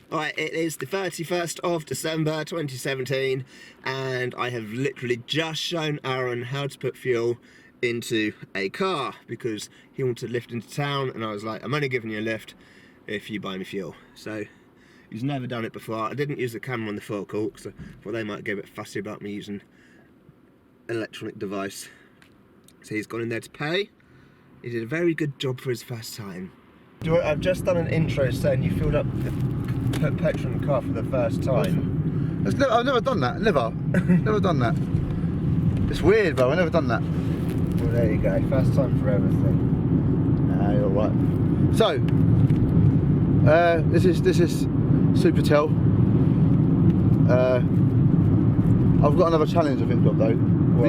Alright, it is the 31st of December 2017 and I have literally just shown Aaron how to put fuel into a car because he wanted to lift into town and I was like, I'm only giving you a lift if you buy me fuel. So he's never done it before. I didn't use the camera on the forecourt because I thought they might get a bit fussy about me using an electronic device. So he's gone in there to pay. He did a very good job for his first time. I've just done an intro saying you filled up the petrol in the car for the first time. I've never done that, never. Never done that. It's weird, bro, I've never done that. Well, there you go, first time for everything. Nah, you're right. So, this is Supertel. I've got another challenge I think of though.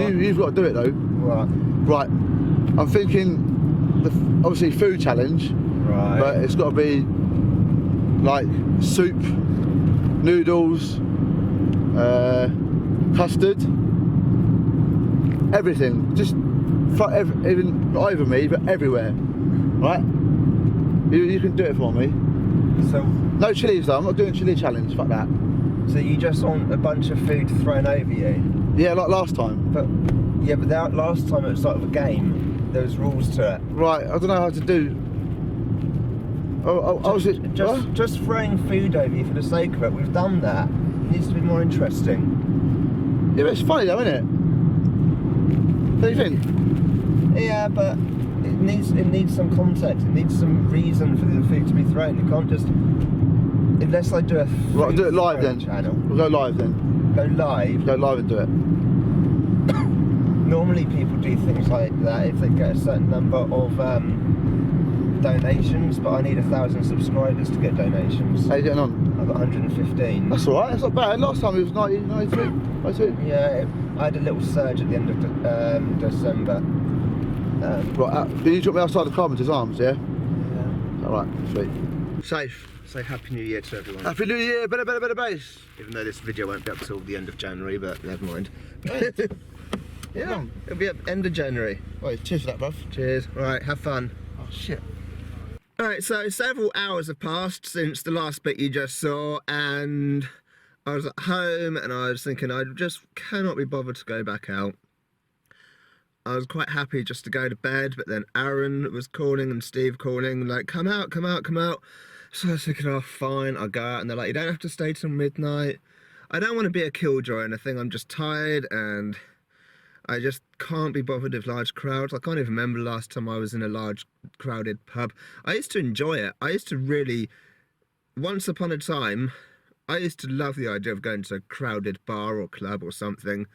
You've got to do it though. What? Right. I'm thinking, obviously food challenge. Right. But it's got to be like soup, noodles, custard, everything. Just for even not over me, but everywhere. Right? You can do it for me. So no chilies though. I'm not doing chili challenge. Fuck that. So you just want a bunch of food thrown over you? Yeah, like last time. But yeah, but that last time it was sort of a game. There was rules to it. Right. I don't know how to do. Just throwing food over you for the sake of it. We've done that. It needs to be more interesting. Yeah, but it's funny though, isn't it? Don't you think? Yeah, but it needs some context. It needs some reason for the food to be thrown. You can't just, unless I do a right, do it live then. Channel. We'll go live then. Go live. Go live and do it. Normally people do things like that if they get a certain number of donations, but I need 1,000 subscribers to get donations. How are you getting on? I've got 115. That's alright, that's not bad. Last time it was 92. Yeah, I had a little surge at the end of December. Right, did you drop me outside the Carpenter's Arms, yeah? Yeah. Alright, sweet. Safe. Say Happy New Year to everyone. Happy New Year, better bass. Even though this video won't be up till the end of January, but never mind. Yeah, it'll be up end of January. Right, cheers for that, bruv. Cheers. Right, have fun. Oh, shit. Alright, so several hours have passed since the last bit you just saw, and I was at home and I was thinking I just cannot be bothered to go back out. I was quite happy just to go to bed, but then Aaron was calling and Steve calling, like, come out. So I was thinking, oh, fine, I'll go out, and they're like, you don't have to stay till midnight. I don't want to be a killjoy or anything, I'm just tired, and I just can't be bothered with large crowds. I can't even remember the last time I was in a large crowded pub. I used to enjoy it. I used to really, once upon a time, I used to love the idea of going to a crowded bar or club or something.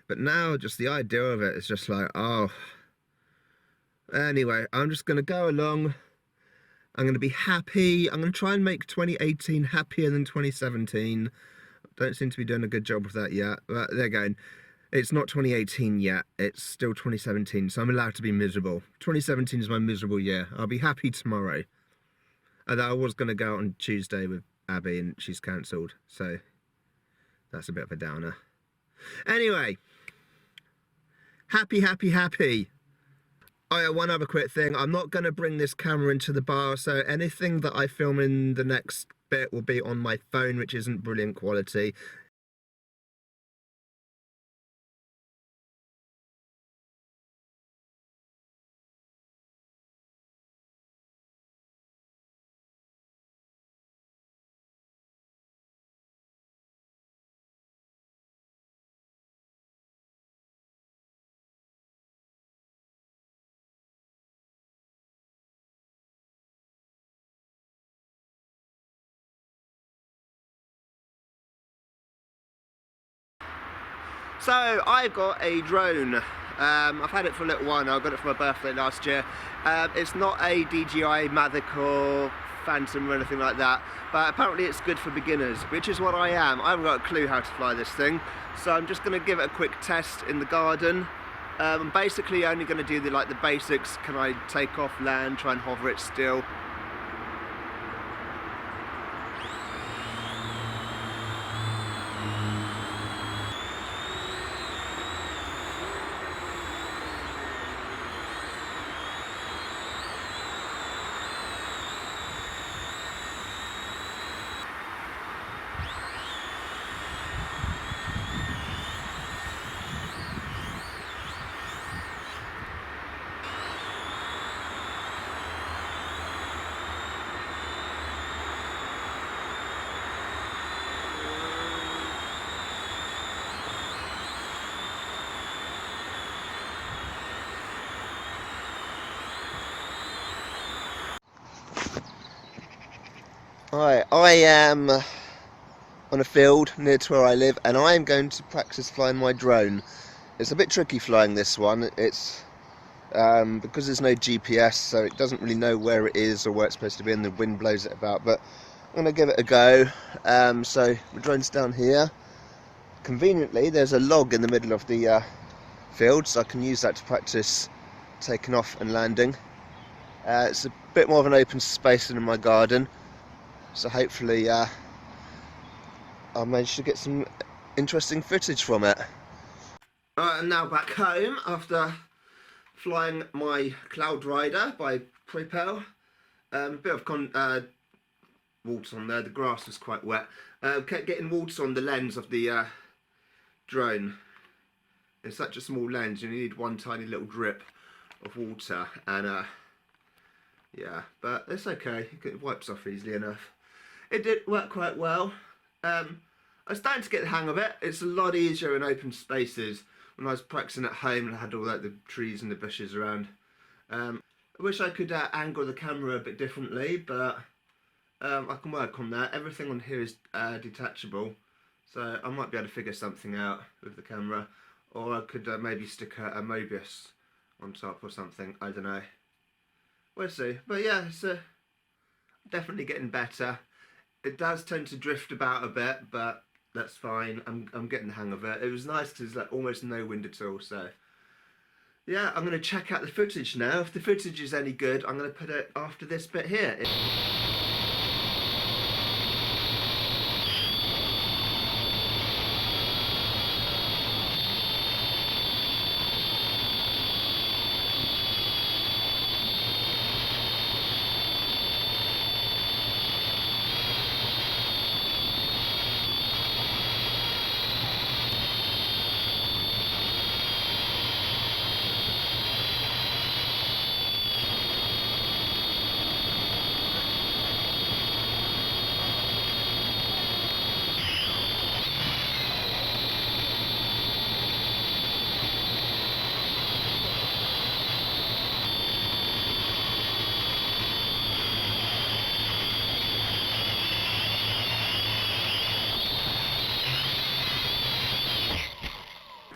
But now, just the idea of it is just like, oh. Anyway, I'm just going to go along. I'm going to be happy. I'm going to try and make 2018 happier than 2017. Don't seem to be doing a good job of that yet. But there again, it's not 2018 yet. It's still 2017, so I'm allowed to be miserable. 2017 is my miserable year. I'll be happy tomorrow. Although I was going to go out on Tuesday with Abby and she's cancelled. So that's a bit of a downer. Anyway. Happy. Oh yeah, one other quick thing. I'm not going to bring this camera into the bar, so anything that I film in the next bit will be on my phone, which isn't brilliant quality. So I've got a drone. I've had it for a little while now. I got it for my birthday last year. It's not a DJI Mavic or Phantom or anything like that, but apparently it's good for beginners, which is what I am. I haven't got a clue how to fly this thing, so I'm just going to give it a quick test in the garden. I'm basically only going to do the basics. Can I take off, land, try and hover it still? Hi, I am on a field near to where I live, and I am going to practice flying my drone. It's a bit tricky flying this one. It's because there's no GPS, so it doesn't really know where it is or where it's supposed to be, and the wind blows it about. But I'm going to give it a go. So the drone's down here. Conveniently, there's a log in the middle of the field, so I can use that to practice taking off and landing. It's a bit more of an open space than in my garden, so hopefully I'll manage to get some interesting footage from it. Alright, I'm now back home after flying my Cloud Rider by Propel. A bit of water on there, the grass was quite wet. Kept getting water on the lens of the drone. It's such a small lens, you need one tiny little drip of water, and yeah, but it's okay, it wipes off easily enough. It did work quite well. I was starting to get the hang of it. It's a lot easier in open spaces. When I was practicing at home and I had all like the trees and the bushes around. I wish I could angle the camera a bit differently, but I can work on that. Everything on here is detachable, so I might be able to figure something out with the camera, or I could maybe stick a Mobius on top or something. I don't know. We'll see. But yeah, it's definitely getting better. It does tend to drift about a bit, but that's fine. I'm getting the hang of it. It was nice because there's like almost no wind at all. So yeah, I'm going to check out the footage now. If the footage is any good, I'm going to put it after this bit here.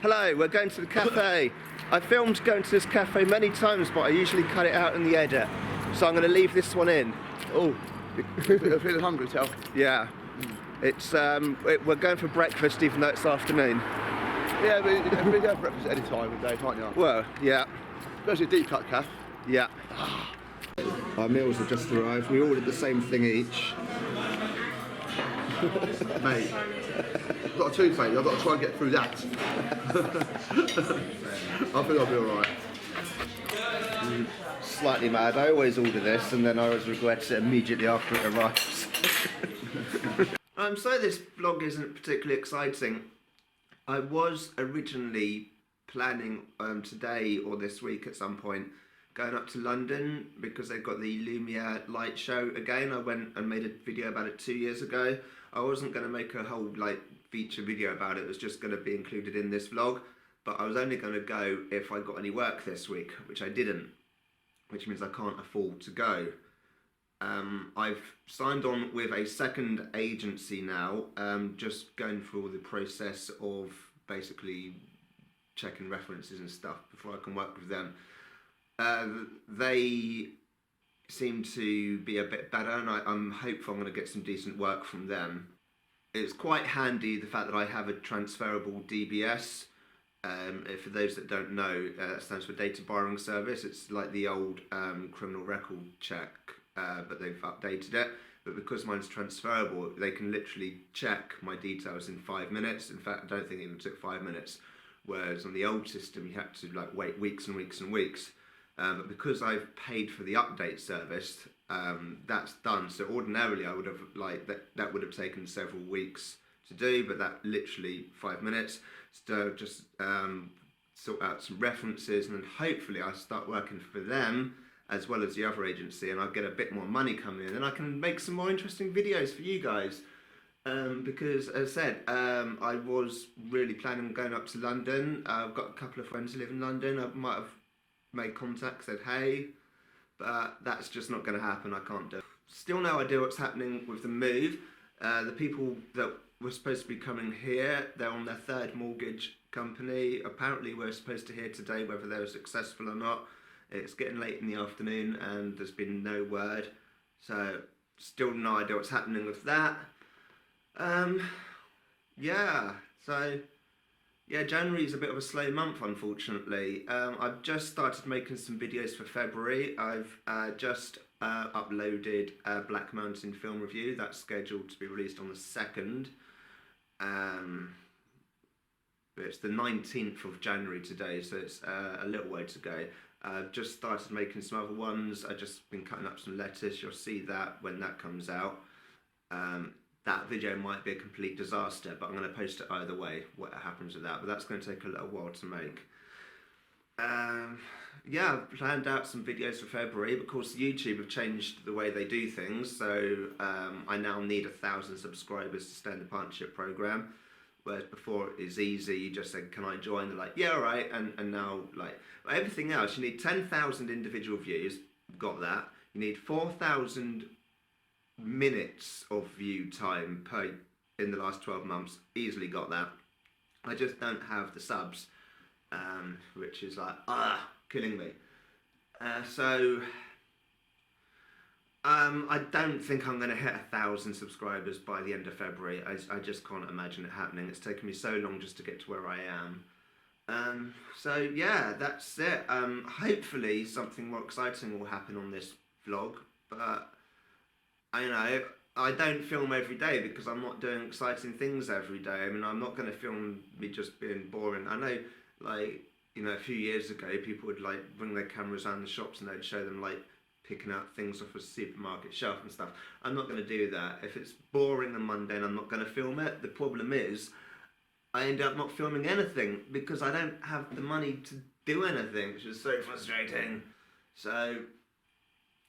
Hello, we're going to the cafe. I filmed going to this cafe many times, but I usually cut it out in the edit. So I'm going to leave this one in. Oh, you're feeling hungry, Tel? Yeah. It's we're going for breakfast, even though it's afternoon. Yeah, but you can have breakfast at any time of the day, can't you? Well, yeah. Especially a deep cut calf. Yeah. Our meals have just arrived. We ordered the same thing each. Mate, I've got a toothache, I've got to try and get through that. I think I'll be alright. Slightly mad. I always order this and then I always regret it immediately after it arrives. So this vlog isn't particularly exciting. I was originally planning today or this week at some point going up to London because they've got the Lumiere light show again. I went and made a video about it 2 years ago. I wasn't going to make a whole like feature video about it. It was just going to be included in this vlog, but I was only going to go if I got any work this week, which I didn't, which means I can't afford to go. I've signed on with a second agency now, just going through all the process of basically checking references and stuff before I can work with them. They seem to be a bit better, and I'm hopeful I'm going to get some decent work from them. It's quite handy the fact that I have a transferable DBS. For those that don't know, that stands for Data Borrowing Service. It's like the old criminal record check, but they've updated it. But because mine's transferable, they can literally check my details in 5 minutes. In fact, I don't think it even took 5 minutes. Whereas on the old system, you had to like wait weeks and weeks and weeks. But because I've paid for the update service, that's done. So ordinarily, I would have like that would have taken several weeks to do, but that literally 5 minutes. So just sort out some references, and then hopefully I start working for them as well as the other agency, and I'll get a bit more money coming in, and I can make some more interesting videos for you guys. Because as I said, I was really planning on going up to London. I've got a couple of friends who live in London. I might have made contact, said hey, but that's just not going to happen. I can't do it. still no idea what's happening with the move. The people that were supposed to be coming here, they're on their third mortgage company. Apparently we're supposed to hear today whether they were successful or not. It's getting late in the afternoon and there's been no word. So still no idea what's happening with that. Yeah, so yeah, January is a bit of a slow month, unfortunately. I've just started making some videos for February. I've just uploaded a Black Mountain film review that's scheduled to be released on the 2nd. It's the 19th of January today, so it's a little way to go. I've just started making some other ones. I've just been cutting up some lettuce. You'll see that when that comes out. That video might be a complete disaster, but I'm going to post it either way, what happens with that. But that's going to take a little while to make. Yeah, I've planned out some videos for February. Of course, YouTube have changed the way they do things, so I now need 1,000 subscribers to stay in the partnership program. Whereas before it was easy, you just said, can I join? They're like, yeah, all right. And now, like, everything else, you need 10,000 individual views, got that. You need 4,000 minutes of view time in the last 12 months, easily got that. I just don't have the subs, which is like, killing me. I don't think I'm going to hit 1,000 subscribers by the end of February. I just can't imagine it happening. It's taken me so long just to get to where I am. So yeah, that's it. Hopefully something more exciting will happen on this vlog, but I don't film every day because I'm not doing exciting things every day. I mean, I'm not going to film me just being boring. I know, like, a few years ago, people would like bring their cameras around the shops and they'd show them like picking out things off a supermarket shelf and stuff. I'm not going to do that. If it's boring and mundane, I'm not going to film it. The problem is, I end up not filming anything because I don't have the money to do anything, which is so frustrating. So,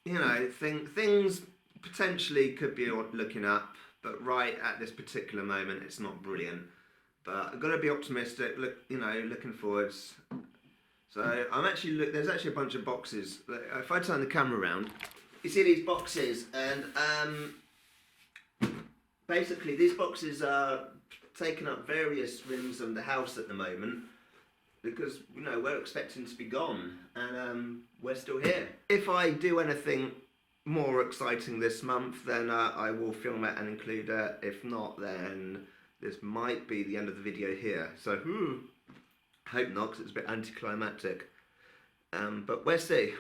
things potentially could be looking up, but right at this particular moment, it's not brilliant. But I've got to be optimistic. Looking forwards. So there's actually a bunch of boxes. If I turn the camera around, you see these boxes, and basically these boxes are taking up various rooms of the house at the moment because we're expecting to be gone, and we're still here. If I do anything more exciting this month, then I will film it and include it. If not, then this might be the end of the video here. So hope not, because it's a bit anticlimactic. But we'll see.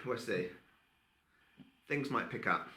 Things might pick up.